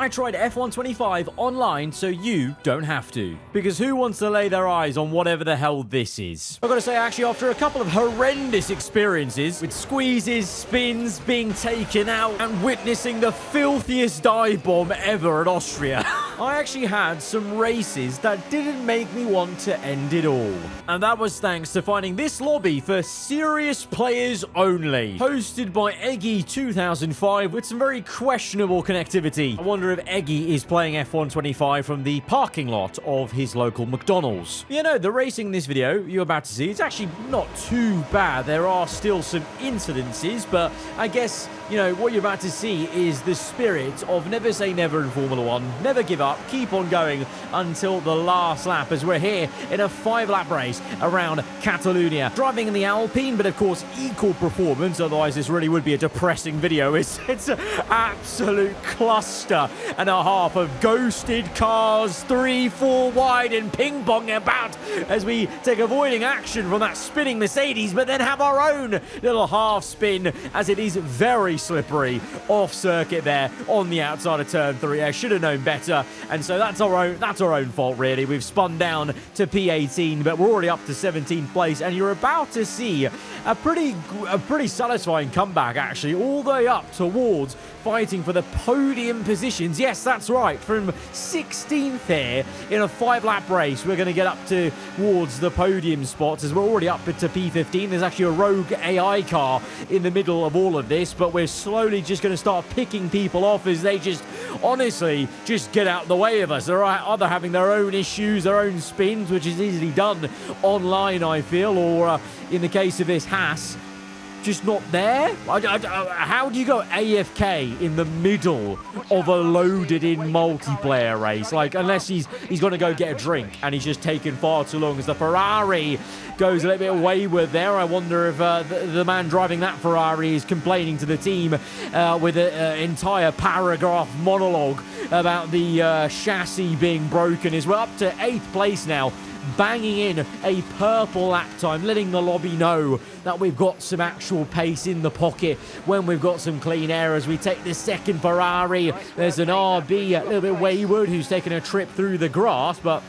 I tried F125 online so you don't have to. Because who wants to lay their eyes on whatever the hell this is? I've got to say, actually, after a couple of horrendous experiences with squeezes, spins, being taken out, and witnessing the filthiest dive bomb ever at Austria, I actually had some races that didn't make me want to end it all. And that was thanks to finding this lobby for serious players only, hosted by Eggy2005 with some very questionable connectivity. I wonder if Eggy is playing F125 from the parking lot of his local McDonald's. You know, the racing in this video you're about to see, it's actually not too bad. There are still some incidences, but I guess, you know, what you're about to see is the spirit of never say never in Formula One. Never give up, keep on going until the last lap, as we're here in a 5-lap race around Catalunya. Driving in the Alpine, but of course equal performance, otherwise this really would be a depressing video. It's an absolute cluster and a half of ghosted cars, 3-4 wide and ping-ponging about as we take avoiding action from that spinning Mercedes, but then have our own little half spin as it is very slippery off circuit there on the outside of turn 3. I should have known better, and so that's our own fault really. We've spun down to P18, but we're already up to 17th place, and you're about to see a pretty satisfying comeback actually, all the way up towards fighting for the podium positions. Yes, that's right, from 16th here in a 5-lap race, we're going to get up towards the podium spots as we're already up to P15. There's actually a rogue AI car in the middle of all of this, but we're slowly just going to start picking people off as they just honestly just get out the way of us. They're either having their own issues, their own spins, which is easily done online, I feel, or in the case of this Haas, just not there. How do you go AFK in the middle of a loaded-in multiplayer race? Like, unless he's going to go get a drink and he's just taken far too long as the Ferrari goes a little bit wayward there. I wonder if the man driving that Ferrari is complaining to the team with an entire paragraph monologue about the chassis being broken. As we're up to 8th place now, banging in a purple lap time, letting the lobby know that we've got some actual pace in the pocket when we've got some clean air. As we take the second Ferrari, there's an RB a little bit wayward who's taking a trip through the grass, but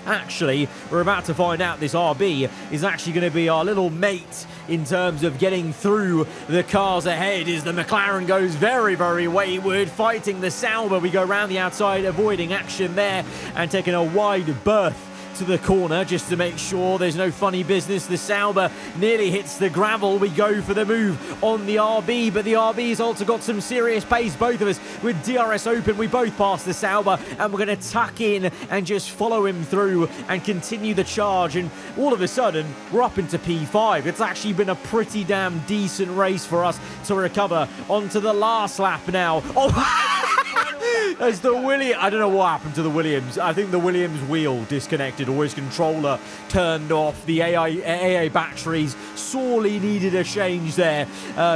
actually, we're about to find out this RB is actually going to be our little mate in terms of getting through the cars ahead as the McLaren goes very, very wayward, fighting the Sauber. We go around the outside, avoiding action there and taking a wide berth to the corner just to make sure there's no funny business. The Sauber nearly hits the gravel. We go for the move on the RB, but the RB's also got some serious pace. Both of us with DRS open, we both pass the Sauber, and we're going to tuck in and just follow him through and continue the charge. And all of a sudden, we're up into P5. It's actually been a pretty damn decent race for us to recover onto the last lap now. Oh! As the Williams, I don't know what happened to the Williams. I think the Williams wheel disconnected or his controller turned off. The AA batteries sorely needed a change there,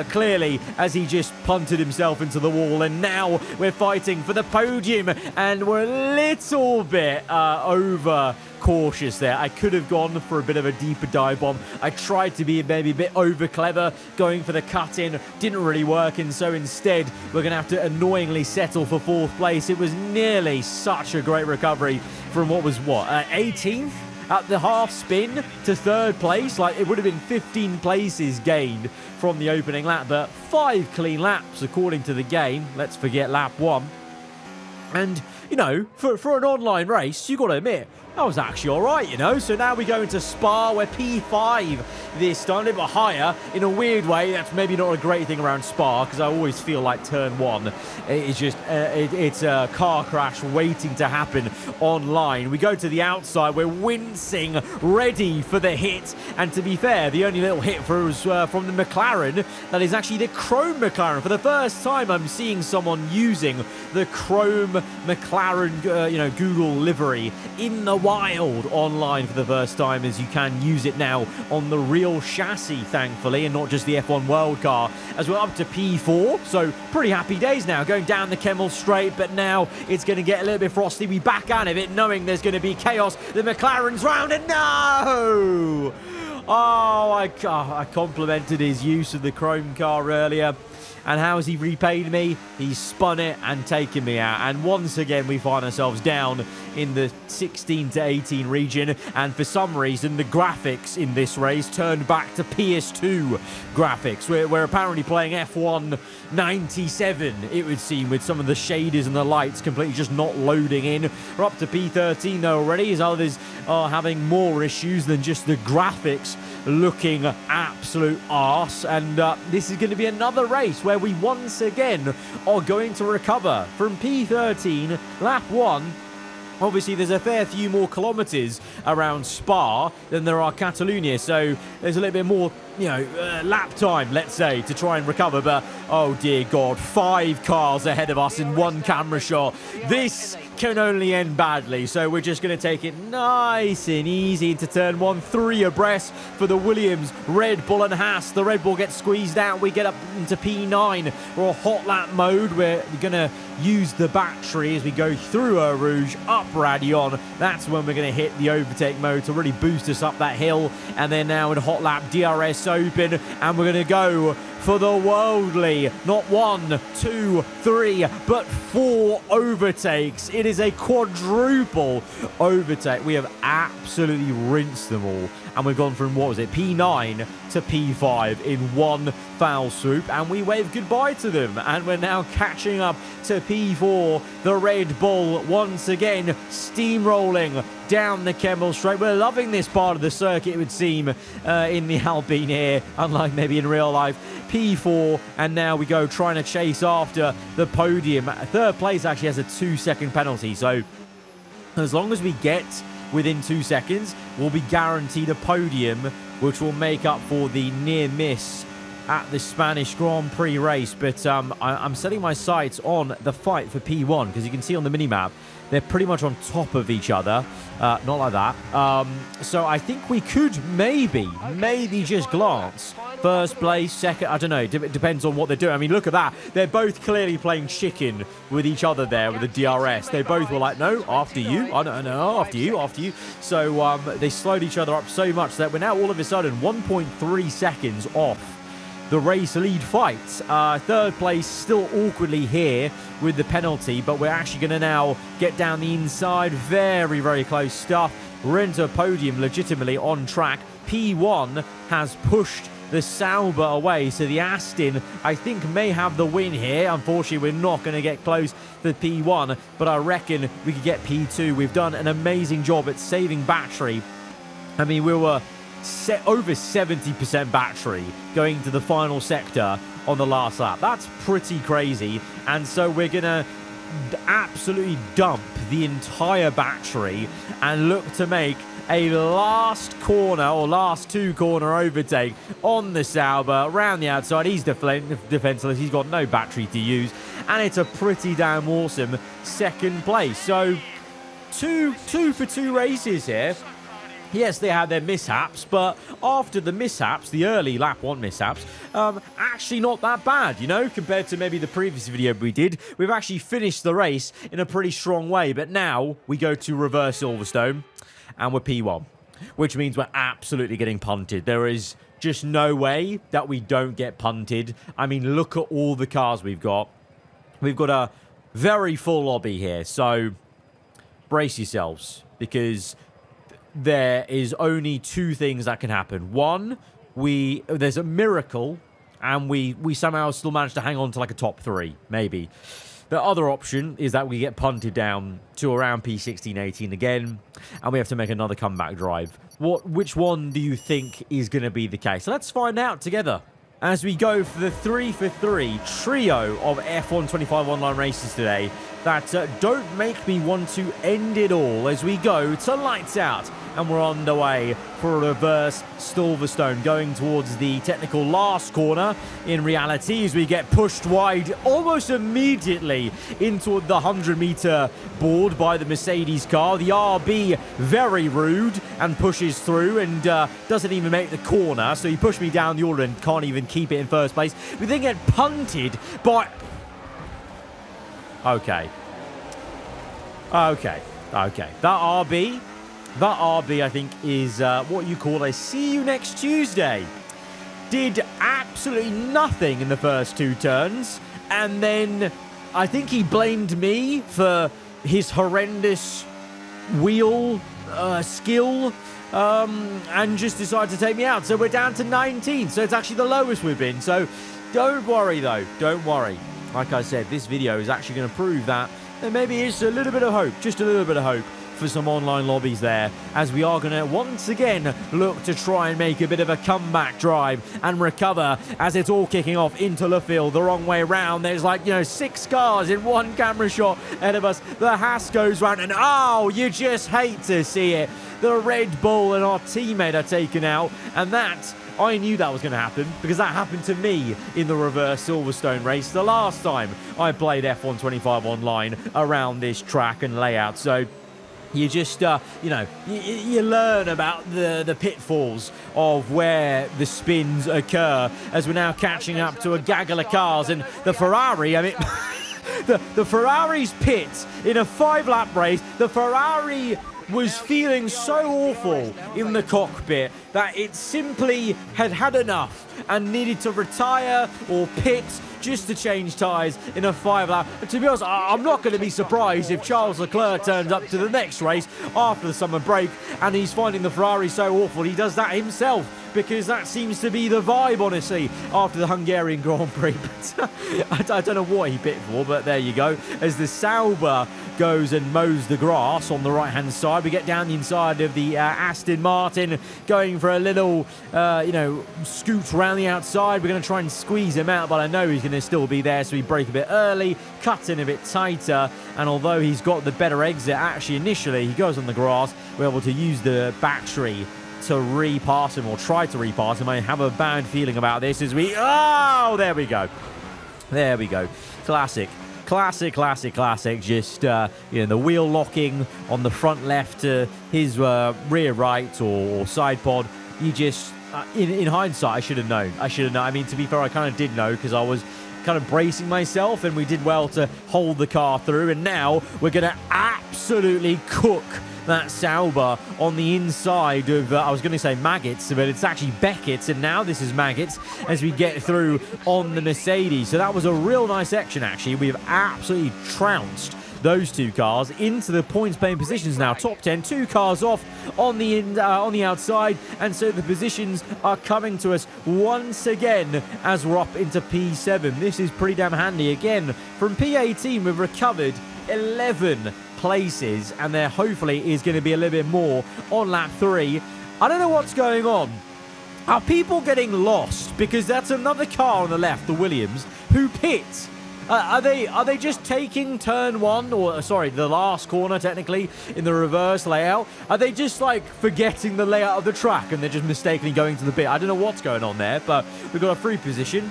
clearly, as he just punted himself into the wall. And now we're fighting for the podium, and we're a little bit over cautious there. I could have gone for a bit of a deeper dive bomb. I tried to be maybe a bit over clever, going for the cut in. Didn't really work, and so instead we're going to have to annoyingly settle for 4th place. It was nearly such a great recovery from what was 18th at the half spin to 3rd place. Like, it would have been 15 places gained from the opening lap, but 5 clean laps according to the game. Let's forget lap 1. And, you know, for an online race, you got to admit, that was actually all right, you know. So now we go into Spa. We're P5 this time, a little bit higher. In a weird way, that's maybe not a great thing around Spa, because I always feel like turn 1 is just, it's a car crash waiting to happen online. We go to the outside. We're wincing, ready for the hit. And to be fair, the only little hit was from the McLaren. That is actually the Chrome McLaren. For the first time, I'm seeing someone using the Chrome McLaren, you know, Google livery in the wild online for the first time, as you can use it now on the real chassis, thankfully, and not just the F1 World car, as we're up to P4. So pretty happy days now, going down the Kemmel Straight, but now it's going to get a little bit frosty. We back out of it knowing there's going to be chaos. The McLaren's round, and no! Oh, I complimented his use of the Chrome car earlier. And how has he repaid me? He's spun it and taken me out. And once again, we find ourselves down in the 16 to 18 region. And for some reason, the graphics in this race turned back to PS2 graphics. We're apparently playing F1 97, it would seem, with some of the shaders and the lights completely just not loading in. We're up to P13 though already, as others are having more issues than just the graphics looking absolute arse. And this is going to be another race where we once again are going to recover from P13, lap 1. Obviously, there's a fair few more kilometres around Spa than there are Catalunya, so there's a little bit more, lap time, let's say, to try and recover. But, oh dear God, 5 cars ahead of us in one camera shot. This can only end badly, so we're just going to take it nice and easy into turn 1, 3 abreast for the Williams, Red Bull and Haas. The Red Bull gets squeezed out. We get up into P9. We're a hot lap mode. We're going to use the battery as we go through Eau Rouge, up Radion. That's when we're going to hit the overtake mode to really boost us up that hill. And then now in hot lap, DRS open, and we're going to go for the worldly, not 1, 2, 3, but 4 overtakes. It is a quadruple overtake. We have absolutely rinsed them all. And we've gone from, P9 to P5 in one foul swoop. And we wave goodbye to them. And we're now catching up to P4. The Red Bull once again steamrolling down the Kemmel Straight. We're loving this part of the circuit, it would seem, in the Alpine here, unlike maybe in real life. P4, and now we go trying to chase after the podium. Third place actually has a 2-second penalty, so as long as we get within 2 seconds, we'll be guaranteed a podium, which will make up for the near miss at the Spanish Grand Prix race. But I'm setting my sights on the fight for P1, because you can see on the minimap, they're pretty much on top of each other. Not like that. So I think we could maybe just glance. First place, second, I don't know. It depends on what they're doing. I mean, look at that. They're both clearly playing chicken with each other there with the DRS. They both were like, no, after you. Oh, no, after you. So they slowed each other up so much that we're now all of a sudden 1.3 seconds off the race lead fight. Third place still awkwardly here with the penalty, but we're actually going to now get down the inside. Very, very close stuff. We're into a podium legitimately on track. P1 has pushed the Sauber away, so the Aston, I think, may have the win here. Unfortunately, we're not going to get close to P1, but I reckon we could get P2. We've done an amazing job at saving battery. I mean, we were over 70% battery going to the final sector on the last lap. That's pretty crazy. And so we're going to absolutely dump the entire battery and look to make a last corner or last 2 corner overtake on the Sauber around the outside. He's defenseless. He's got no battery to use. And it's a pretty damn awesome second place. So two for 2 races here. Yes, they had their mishaps, but after the mishaps, the early lap 1 mishaps, actually not that bad, compared to maybe the previous video we did. We've actually finished the race in a pretty strong way, but now we go to reverse Silverstone, and we're P1, which means we're absolutely getting punted. There is just no way that we don't get punted. I mean, look at all the cars we've got. We've got a very full lobby here, so brace yourselves, because there is only 2 things that can happen. One, there's a miracle, and we somehow still manage to hang on to like a top 3, maybe. The other option is that we get punted down to around P16, 18 again, and we have to make another comeback drive. Which one do you think is going to be the case? So let's find out together as we go for the 3 for 3 trio of F1 25 online races today that don't make me want to end it all as we go to lights out. And we're underway for a reverse Silverstone, going towards the technical last corner. In reality, as we get pushed wide almost immediately into the 100-meter board by the Mercedes car. The RB, very rude, and pushes through and doesn't even make the corner. So he pushed me down the order and can't even keep it in first place. We then get punted by... Okay. That RB, I think, is what you call a see you next Tuesday. did absolutely nothing in the first 2 turns, and then I think he blamed me for his horrendous wheel skill, and just decided to take me out. So we're down to 19th, so it's actually the lowest we've been. So don't worry, though. Don't worry. Like I said, this video is actually going to prove that there maybe is a little bit of hope, just a little bit of hope for some online lobbies there, as we are going to once again look to try and make a bit of a comeback drive and recover as it's all kicking off into the field the wrong way around. There's like, 6 cars in one camera shot ahead of us. The Haas goes round, and oh, you just hate to see it. The Red Bull and our teammate are taken out, and that, I knew that was going to happen because that happened to me in the reverse Silverstone race the last time I played F125 online around this track and layout. So you just, you learn about the pitfalls of where the spins occur as we're now catching up to a gaggle of cars. And the Ferrari, I mean, the Ferrari's pit in a 5-lap race, the Ferrari was feeling so awful in the cockpit that it simply had had enough and needed to retire or pit just to change tyres in a 5-lap. To be honest, I'm not going to be surprised if Charles Leclerc turns up to the next race after the summer break and he's finding the Ferrari so awful he does that himself, because that seems to be the vibe, honestly, after the Hungarian Grand Prix. But I don't know what he pit for, but there you go. As the Sauber goes and mows the grass on the right-hand side, we get down the inside of the Aston Martin, going for a little, scoot around the outside. We're going to try and squeeze him out, but I know he's going to still be there, so we brake a bit early, cut in a bit tighter, and although he's got the better exit, actually, initially, he goes on the grass. We're able to use the battery to repass him, or try to repass him. I have a bad feeling about this as we... Oh, there we go. There we go. Classic. Just, the wheel locking on the front left to his rear right or side pod. You just, in hindsight, I should have known. I mean, to be fair, I kind of did know because I was kind of bracing myself and we did well to hold the car through. And now we're going to absolutely cook that Sauber on the inside of, I was going to say Maggots, but it's actually Beckett's, and now this is Maggots as we get through on the Mercedes. So that was a real nice section, actually. We have absolutely trounced those 2 cars into the points playing positions now. Top 10, 2 cars off on the outside, and so the positions are coming to us once again as we're up into P7. This is pretty damn handy. Again, from P18, we've recovered 11 places, and there hopefully is going to be a little bit more on lap 3. I don't know what's going on. Are people getting lost? Because that's another car on the left, the Williams, who pits. Are they just taking turn 1, or sorry, the last corner technically in the reverse layout? Are they just like forgetting the layout of the track and they're just mistakenly going to the pit? I don't know what's going on there, but we've got a free position.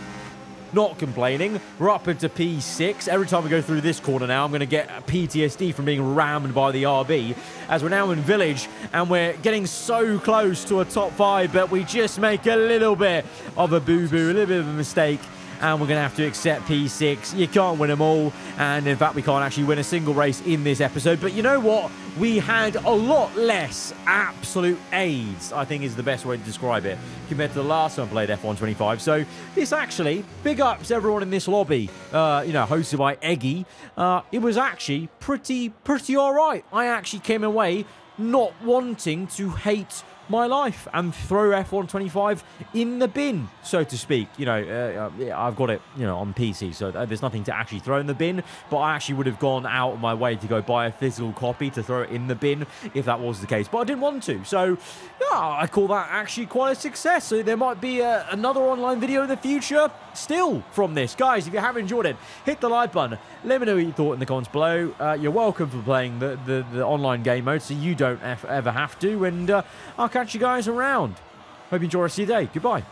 Not complaining. We're up into P6. Every time we go through this corner now, I'm going to get PTSD from being rammed by the RB, as we're now in Village and we're getting so close to a top 5, but we just make a little bit of a boo-boo, a little bit of a mistake, and we're going to have to accept P6. You can't win them all, and in fact, we can't actually win a single race in this episode. But you know what? We had a lot less absolute AIDS, I think is the best way to describe it, compared to the last time I played F125. So this actually, big ups everyone in this lobby, hosted by Eggy. It was actually pretty all right. I actually came away not wanting to hate my life and throw F125 in the bin, so to speak. I've got it, on PC, so there's nothing to actually throw in the bin, but I actually would have gone out of my way to go buy a physical copy to throw it in the bin if that was the case, but I didn't want to. So yeah, I call that actually quite a success. So there might be another online video in the future still from this. Guys, if you have enjoyed it, hit the like button. Let me know what you thought in the comments below. You're welcome for playing the online game mode, so you don't ever have to, and I'll catch you guys around. Hope you enjoy the rest of your day. Goodbye.